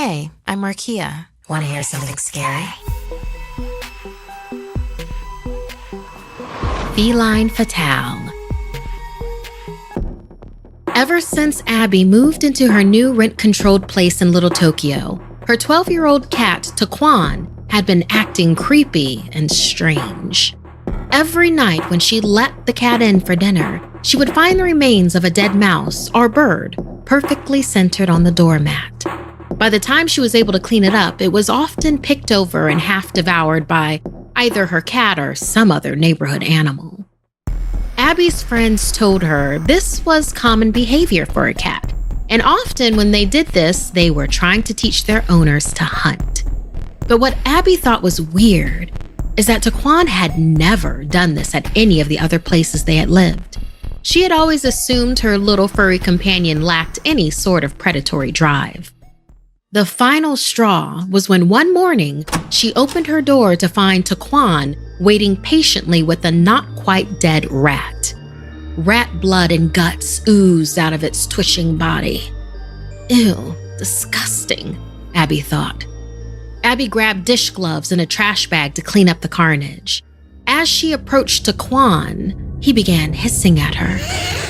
Hey, I'm Markia. Want to hear something scary? Feline Fatale. Ever since Abby moved into her new rent-controlled place in Little Tokyo, her 12-year-old cat, Taquan, had been acting creepy and strange. Every night when she let the cat in for dinner, she would find the remains of a dead mouse or bird perfectly centered on the doormat. By the time she was able to clean it up, it was often picked over and half devoured by either her cat or some other neighborhood animal. Abby's friends told her this was common behavior for a cat, and often when they did this, they were trying to teach their owners to hunt. But what Abby thought was weird is that Taquan had never done this at any of the other places they had lived. She had always assumed her little furry companion lacked any sort of predatory drive. The final straw was when one morning she opened her door to find Taquan waiting patiently with a not-quite-dead rat. Rat blood and guts oozed out of its twitching body. Ew, disgusting, Abby thought. Abby grabbed dish gloves and a trash bag to clean up the carnage. As she approached Taquan, he began hissing at her.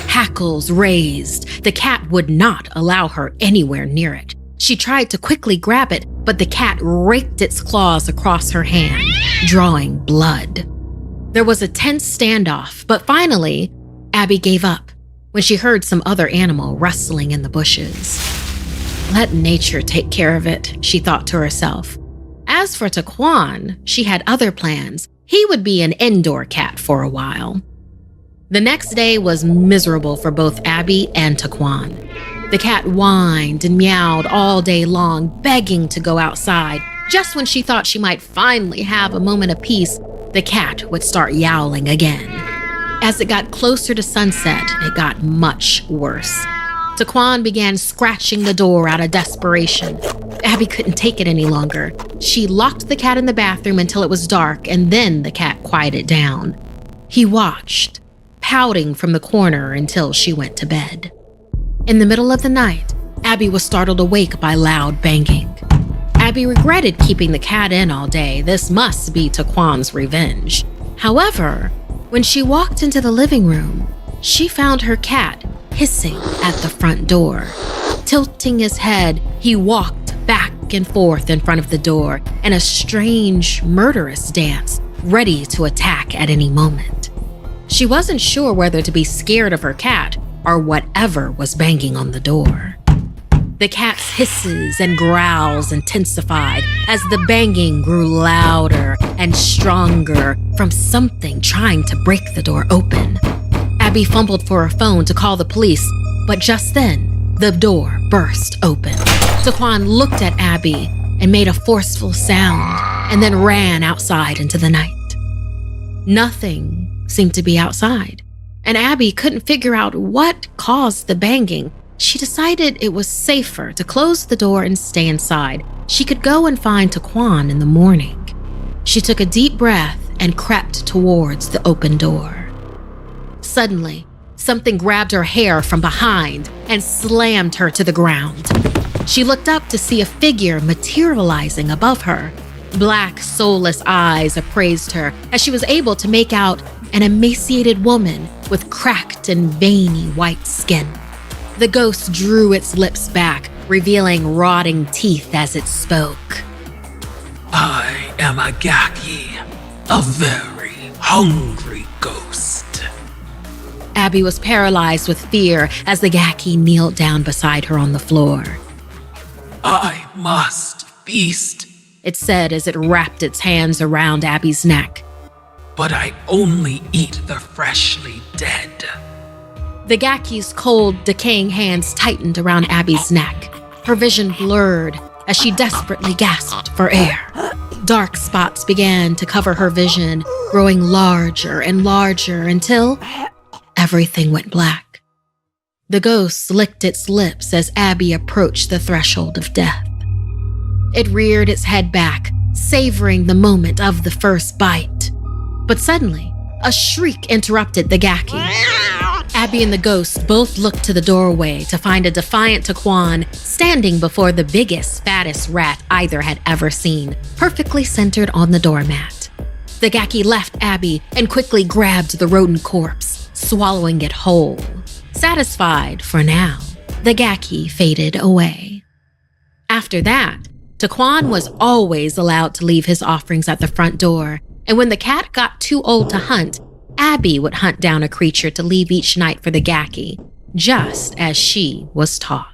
Hackles raised. The cat would not allow her anywhere near it. She tried to quickly grab it, but the cat raked its claws across her hand, drawing blood. There was a tense standoff, but finally, Abby gave up when she heard some other animal rustling in the bushes. Let nature take care of it, she thought to herself. As for Taquan, she had other plans. He would be an indoor cat for a while. The next day was miserable for both Abby and Taquan. The cat whined and meowed all day long, begging to go outside. Just when she thought she might finally have a moment of peace, the cat would start yowling again. As it got closer to sunset, it got much worse. Taquan began scratching the door out of desperation. Abby couldn't take it any longer. She locked the cat in the bathroom until it was dark, and then the cat quieted down. He watched, pouting from the corner until she went to bed. In the middle of the night, Abby was startled awake by loud banging. Abby regretted keeping the cat in all day. This must be Taquan's revenge. However, when she walked into the living room, she found her cat hissing at the front door. Tilting his head, he walked back and forth in front of the door in a strange, murderous dance, ready to attack at any moment. She wasn't sure whether to be scared of her cat or whatever was banging on the door. The cat's hisses and growls intensified as the banging grew louder and stronger from something trying to break the door open. Abby fumbled for her phone to call the police, but just then, the door burst open. Taquan looked at Abby and made a forceful sound and then ran outside into the night. Nothing seemed to be outside, and Abby couldn't figure out what caused the banging. She decided it was safer to close the door and stay inside. She could go and find Taquan in the morning. She took a deep breath and crept towards the open door. Suddenly, something grabbed her hair from behind and slammed her to the ground. She looked up to see a figure materializing above her. Black, soulless eyes appraised her as she was able to make out an emaciated woman with cracked and veiny white skin. The ghost drew its lips back, revealing rotting teeth as it spoke. I am a Gaki, a very hungry ghost. Abby was paralyzed with fear as the Gaki kneeled down beside her on the floor. I must feast, it said as it wrapped its hands around Abby's neck. but I only eat the freshly dead. The Gaki's cold, decaying hands tightened around Abby's neck. Her vision blurred as she desperately gasped for air. Dark spots began to cover her vision, growing larger and larger until everything went black. The ghost licked its lips as Abby approached the threshold of death. It reared its head back, savoring the moment of the first bite. But suddenly, a shriek interrupted the Gaki. Abby and the ghost both looked to the doorway to find a defiant Taquan standing before the biggest, fattest rat either had ever seen, perfectly centered on the doormat. The Gaki left Abby and quickly grabbed the rodent corpse, swallowing it whole. Satisfied for now, the Gaki faded away. After that, Taquan was always allowed to leave his offerings at the front door, and when the cat got too old to hunt, Abby would hunt down a creature to leave each night for the Gaki, just as she was taught.